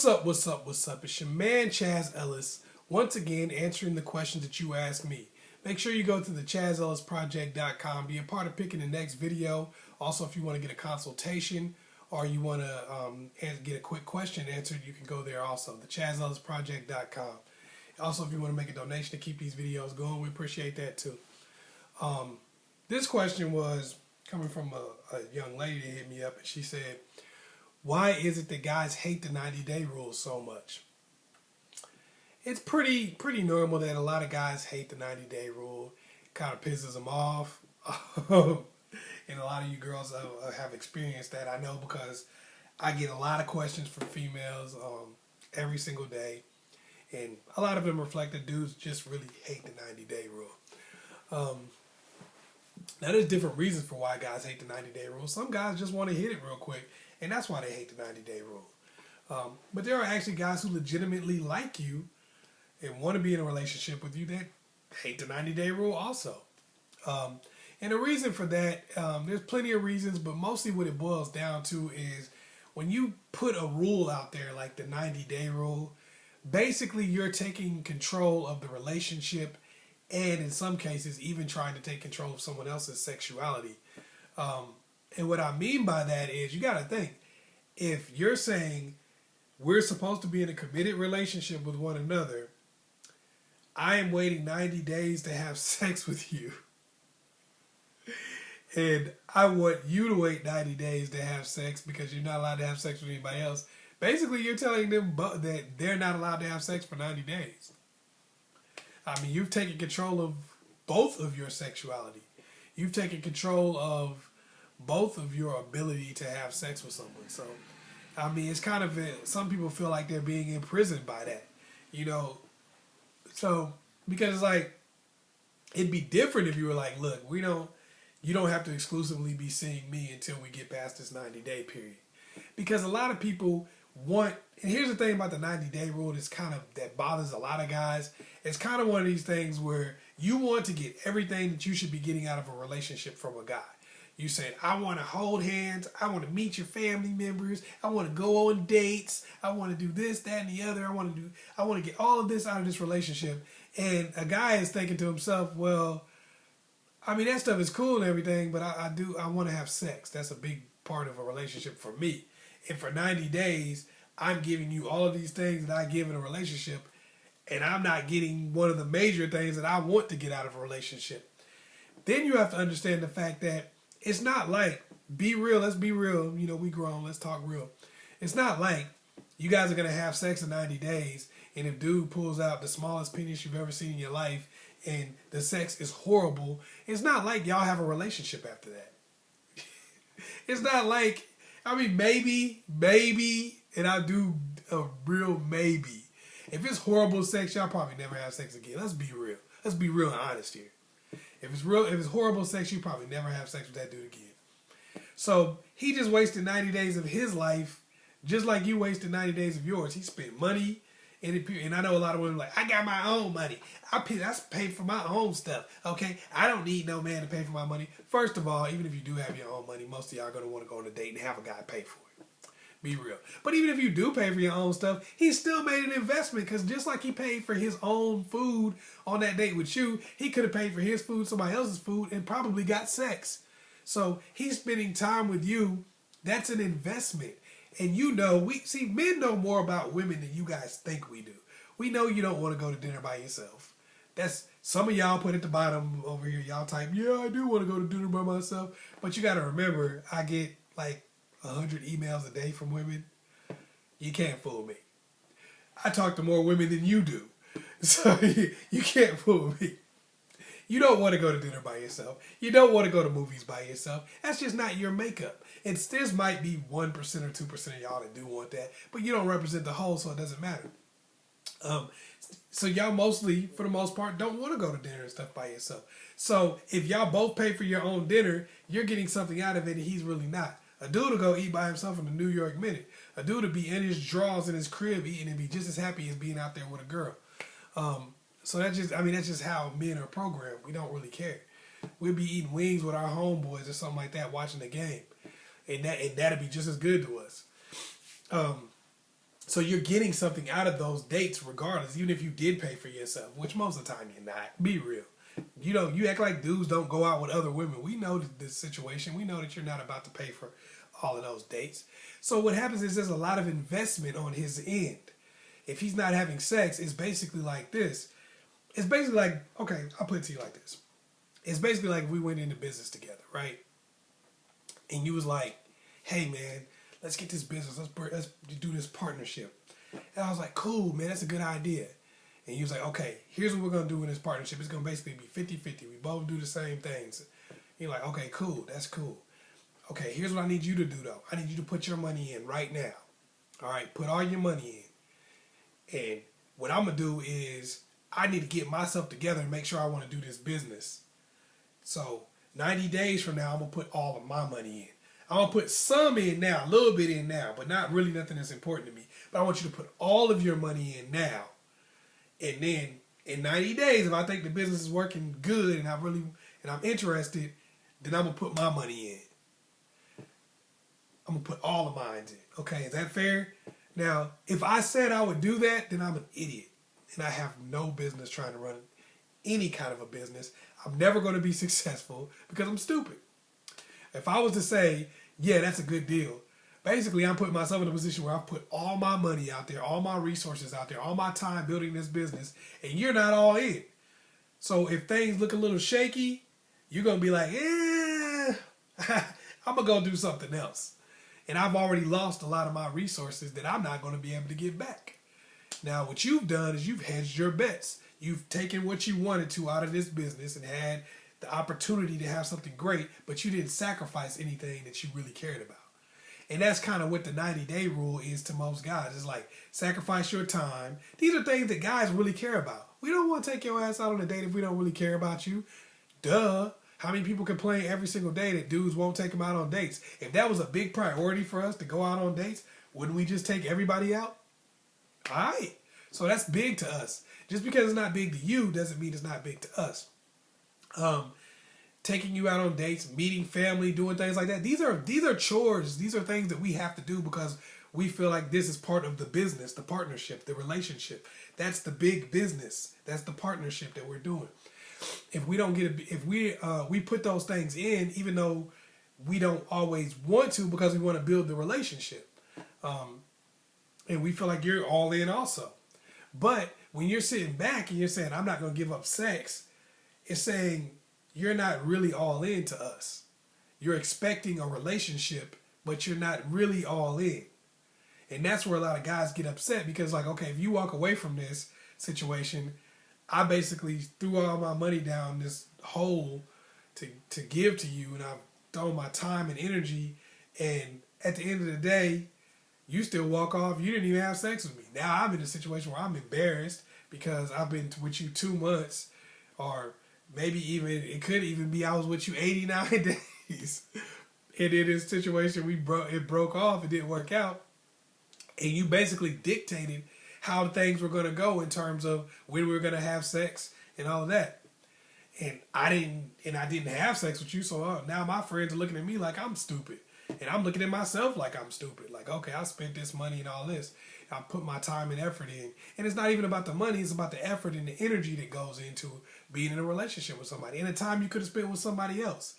What's up, what's up, what's up? It's your man, Chaz Ellis, once again answering the questions that you asked me. Make sure you go to the askchazzellisproject.com, be a part of picking the next video. Also, if you want to get a consultation or you want to get a quick question answered, you can go there also, the askchazzellisproject.com. Also, if you want to make a donation to keep these videos going, we appreciate that too. This question was coming from a young lady that hit me up, and she said, why is it that guys hate the 90-day rule so much? It's pretty normal that a lot of guys hate the 90-day rule. It kind of pisses them off. And a lot of you girls have experienced that. I know because I get a lot of questions from females every single day. And a lot of them reflect that dudes just really hate the 90-day rule. Now, there's different reasons for why guys hate the 90-day rule. Some guys just want to hit it real quick, and that's why they hate the 90-day rule. But there are actually guys who legitimately like you and want to be in a relationship with you that hate the 90-day rule also. And the reason for that, there's plenty of reasons, but mostly what it boils down to is when you put a rule out there like the 90-day rule, basically you're taking control of the relationship and in some cases even trying to take control of someone else's sexuality. And what I mean by that is you got to think, if you're saying we're supposed to be in a committed relationship with one another, I am waiting 90 days to have sex with you, and I want you to wait 90 days to have sex because you're not allowed to have sex with anybody else. Basically, you're telling them that they're not allowed to have sex for 90 days. I mean, you've taken control of both of your sexuality. You've taken control of both of your ability to have sex with someone. So, I mean, it's kind of, some people feel like they're being imprisoned by that, you know. So, because it's like, it'd be different if you were like, look, you don't have to exclusively be seeing me until we get past this 90-day period. Because a lot of people want, and here's the thing about the 90-day rule that bothers a lot of guys. It's kind of one of these things where you want to get everything that you should be getting out of a relationship from a guy. You said, I want to hold hands. I want to meet your family members. I want to go on dates. I want to do this, that, and the other. I want to get all of this out of this relationship. And a guy is thinking to himself, well, I mean, that stuff is cool and everything, but I want to have sex. That's a big part of a relationship for me. And for 90 days, I'm giving you all of these things that I give in a relationship, and I'm not getting one of the major things that I want to get out of a relationship. Then you have to understand the fact that it's not like, be real, let's be real, you know, we grown, let's talk real. It's not like you guys are going to have sex in 90 days, and if dude pulls out the smallest penis you've ever seen in your life, and the sex is horrible, it's not like y'all have a relationship after that. It's not like, I mean, maybe, and I do a real maybe. If it's horrible sex, y'all probably never have sex again. Let's be real. Let's be real and honest here. If it's horrible sex, you probably never have sex with that dude again. So he just wasted 90 days of his life, just like you wasted 90 days of yours. He spent money, and I know a lot of women are like, I got my own money. I paid for my own stuff. Okay, I don't need no man to pay for my money. First of all, even if you do have your own money, most of y'all are gonna want to go on a date and have a guy pay for it. Be real. But even if you do pay for your own stuff, he still made an investment, because just like he paid for his own food on that date with you, he could have paid for his food, somebody else's food, and probably got sex. So he's spending time with you. That's an investment. And you know, men know more about women than you guys think we do. We know you don't want to go to dinner by yourself. That's, some of y'all put at the bottom over here, y'all type, yeah, I do want to go to dinner by myself. But you got to remember, I get like 100 emails a day from women. You can't fool me. I talk to more women than you do. So you can't fool me. You don't want to go to dinner by yourself. You don't want to go to movies by yourself. That's just not your makeup. This might be 1% or 2% of y'all that do want that, but you don't represent the whole, so it doesn't matter. So y'all mostly, for the most part, don't want to go to dinner and stuff by yourself. So if y'all both pay for your own dinner, you're getting something out of it, and he's really not. A dude will go eat by himself in the New York Minute. A dude will be in his drawers in his crib eating and be just as happy as being out there with a girl. So that's just how men are programmed. We don't really care. We'll be eating wings with our homeboys or something like that, watching the game, and that'd be just as good to us. So you're getting something out of those dates regardless, even if you did pay for yourself, which most of the time you're not. Be real. You know, you act like dudes don't go out with other women. We know this situation. We know that you're not about to pay for all of those dates. So what happens is there's a lot of investment on his end. If he's not having sex, it's basically like this. It's basically like, okay, I'll put it to you like this. It's basically like we went into business together, right? And you was like, hey, man, let's get this business. Let's do this partnership. And I was like, cool, man, that's a good idea. And he was like, okay, here's what we're going to do in this partnership. It's going to basically be 50-50. We both do the same things. You're like, okay, cool, that's cool. Okay, here's what I need you to do, though. I need you to put your money in right now. All right, put all your money in. And what I'm going to do is I need to get myself together and make sure I want to do this business. So 90 days from now, I'm going to put all of my money in. I'm going to put some in now, a little bit in now, but not really nothing that's important to me. But I want you to put all of your money in now. And then in 90 days, if I think the business is working good and I'm interested, then I'm going to put my money in. I'm going to put all of mine in. Okay, is that fair? Now, if I said I would do that, then I'm an idiot. And I have no business trying to run any kind of a business. I'm never going to be successful because I'm stupid. If I was to say, yeah, that's a good deal, basically I'm putting myself in a position where I put all my money out there, all my resources out there, all my time building this business, and you're not all in. So if things look a little shaky, you're going to be like, I'm going to go do something else. And I've already lost a lot of my resources that I'm not going to be able to get back. Now, what you've done is you've hedged your bets. You've taken what you wanted to out of this business and had the opportunity to have something great, but you didn't sacrifice anything that you really cared about. And that's kind of what the 90-day rule is to most guys. It's like, sacrifice your time. These are things that guys really care about. We don't want to take your ass out on a date if we don't really care about you. Duh. How many people complain every single day that dudes won't take them out on dates? If that was a big priority for us to go out on dates, wouldn't we just take everybody out? All right. So that's big to us. Just because it's not big to you doesn't mean it's not big to us. Taking you out on dates, meeting family, doing things like that. These are chores. These are things that we have to do because we feel like this is part of the business, the partnership, the relationship. That's the big business. That's the partnership that we're doing. If we don't we put those things in, even though we don't always want to because we want to build the relationship. And we feel like you're all in also. But when you're sitting back and you're saying, I'm not going to give up sex, it's saying you're not really all in to us. You're expecting a relationship, but you're not really all in. And that's where a lot of guys get upset because, like, okay, if you walk away from this situation, I basically threw all my money down this hole to give to you, and I've thrown my time and energy, and at the end of the day, you still walk off. You didn't even have sex with me. Now I'm in a situation where I'm embarrassed because I've been with you 2 months, or maybe even it could even be I was with you 89 days, and in this situation it broke off. It didn't work out, and you basically dictated how things were going to go in terms of when we were going to have sex and all of that. And I didn't have sex with you, so now my friends are looking at me like I'm stupid. And I'm looking at myself like I'm stupid. Like, okay, I spent this money and all this. I put my time and effort in. And it's not even about the money. It's about the effort and the energy that goes into being in a relationship with somebody. And the time you could have spent with somebody else.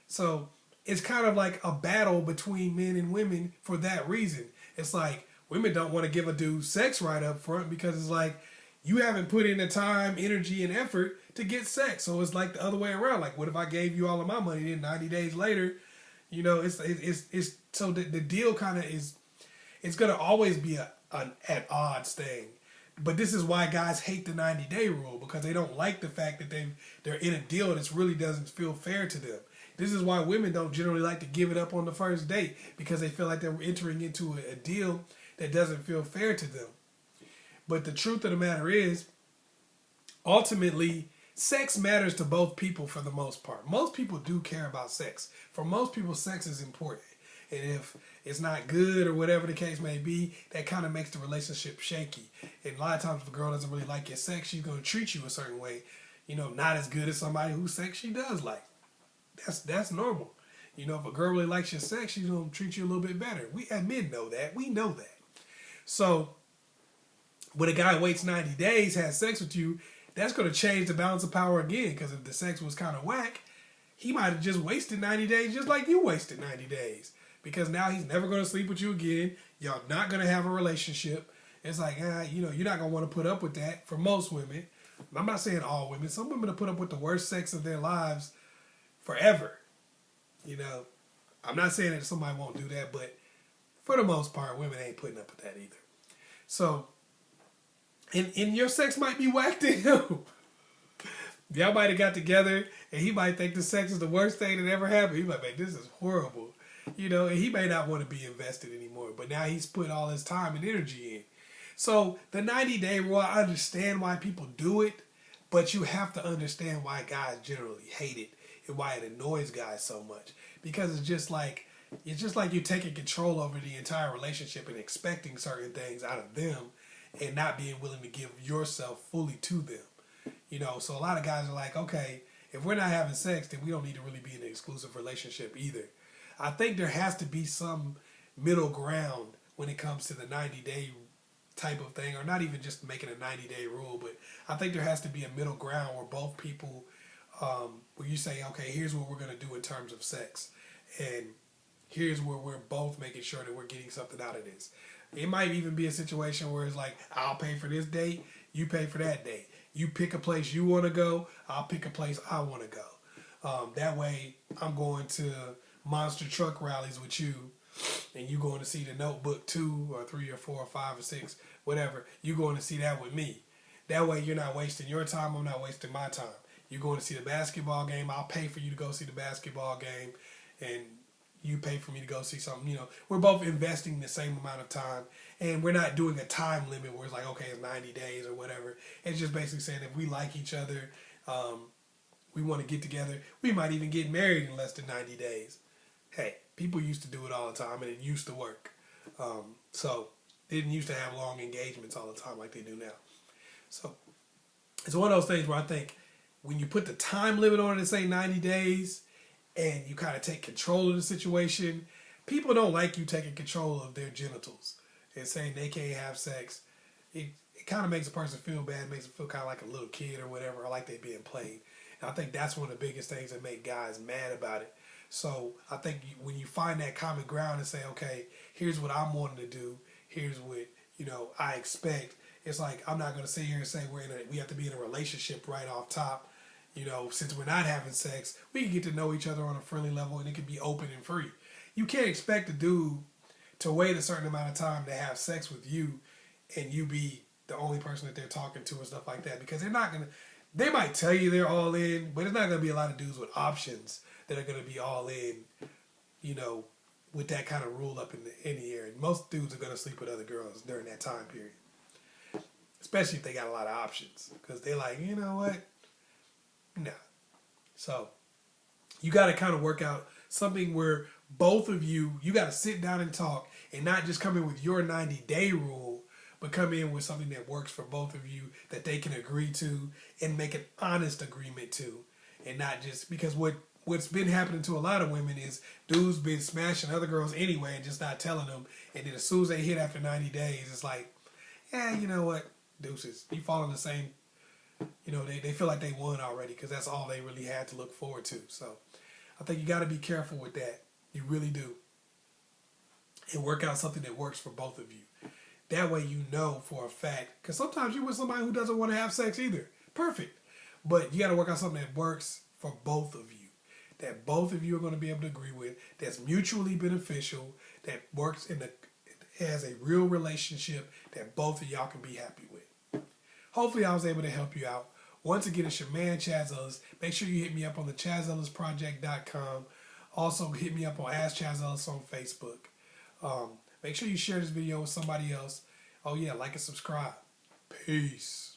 So it's kind of like a battle between men and women for that reason. It's like women don't want to give a dude sex right up front because it's like you haven't put in the time, energy, and effort to get sex. So it's like the other way around. Like, what if I gave you all of my money and 90 days later, you know, it's so the deal kind of is, it's going to always be an at odds thing. But this is why guys hate the 90-day rule, because they don't like the fact that they're in a deal that really doesn't feel fair to them. This is why women don't generally like to give it up on the first date, because they feel like they're entering into a deal that doesn't feel fair to them. But the truth of the matter is, ultimately, sex matters to both people for the most part. Most people do care about sex. For most people, sex is important. And if it's not good or whatever the case may be, that kind of makes the relationship shaky. And a lot of times if a girl doesn't really like your sex, she's going to treat you a certain way. You know, not as good as somebody whose sex she does like. That's normal. You know, if a girl really likes your sex, she's going to treat you a little bit better. We know that. So when a guy waits 90 days, has sex with you, that's going to change the balance of power again. Because if the sex was kind of whack, he might have just wasted 90 days just like you wasted 90 days. Because now he's never going to sleep with you again. Y'all not going to have a relationship. It's like, you know, you're not going to want to put up with that for most women. I'm not saying all women. Some women will put up with the worst sex of their lives forever. You know, I'm not saying that somebody won't do that, but for the most part, women ain't putting up with that either. So, and your sex might be whack to him. Y'all might have got together, and he might think the sex is the worst thing that ever happened. He might be like, this is horrible. You know, and he may not want to be invested anymore, but now he's put all his time and energy in. So the 90-day rule, I understand why people do it, but you have to understand why guys generally hate it and why it annoys guys so much. Because it's just like you're taking control over the entire relationship and expecting certain things out of them and not being willing to give yourself fully to them. You know, so a lot of guys are like, okay, if we're not having sex, then we don't need to really be in an exclusive relationship either. I think there has to be some middle ground when it comes to the 90-day type of thing, or not even just making a 90-day rule, but I think there has to be a middle ground where both people, where you say, okay, here's what we're going to do in terms of sex, and here's where we're both making sure that we're getting something out of this. It might even be a situation where it's like, I'll pay for this date, you pay for that date. You pick a place you want to go, I'll pick a place I want to go. That way, I'm going to monster truck rallies with you, and you going to see the Notebook 2 or 3 or 4 or 5 or 6, whatever. You going to see that with me. That way you're not wasting your time, I'm not wasting my time. You're going to see the basketball game, I'll pay for you to go see the basketball game, and you pay for me to go see something. You know, we're both investing the same amount of time, and we're not doing a time limit where it's like, okay, it's 90 days or whatever. It's just basically saying if we like each other, we want to get together, we might even get married in less than 90 days. Hey, people used to do it all the time, and it used to work. So they didn't used to have long engagements all the time like they do now. So it's one of those things where I think when you put the time limit on it and say 90 days, and you kind of take control of the situation, people don't like you taking control of their genitals and saying they can't have sex. It kind of makes a person feel bad, makes them feel kind of like a little kid or whatever, or like they're being played. And I think that's one of the biggest things that make guys mad about it. So I think when you find that common ground and say, okay, here's what I'm wanting to do, here's what, you know, I expect. It's like, I'm not going to sit here and say we have to be in a relationship right off top. You know, since we're not having sex, we can get to know each other on a friendly level, and it can be open and free. You can't expect a dude to wait a certain amount of time to have sex with you, and you be the only person that they're talking to and stuff like that, because they're not going to, they might tell you they're all in, but there's not going to be a lot of dudes with options that are going to be all in, you know, with that kind of rule up in the air. Most dudes are going to sleep with other girls during that time period, especially if they got a lot of options, because they're like, you know what? No. So you got to kind of work out something where both of you got to sit down and talk, and not just come in with your 90-day rule, but come in with something that works for both of you, that they can agree to and make an honest agreement to, and not just because what's been happening to a lot of women is dudes been smashing other girls anyway and just not telling them, and then as soon as they hit after 90 days, it's like, yeah, you know what, deuces, you fall in the same. You know, they feel like they won already because that's all they really had to look forward to. So I think you got to be careful with that. You really do. And work out something that works for both of you. That way you know for a fact. Because sometimes you're with somebody who doesn't want to have sex either. Perfect. But you got to work out something that works for both of you. That both of you are going to be able to agree with. That's mutually beneficial. That works has a real relationship that both of y'all can be happy with. Hopefully I was able to help you out. Once again, it's your man, Chazzellis. Make sure you hit me up on the ChazzellisProject.com. Also, hit me up on askchazzellis on Facebook. Make sure you share this video with somebody else. Oh, yeah, like and subscribe. Peace.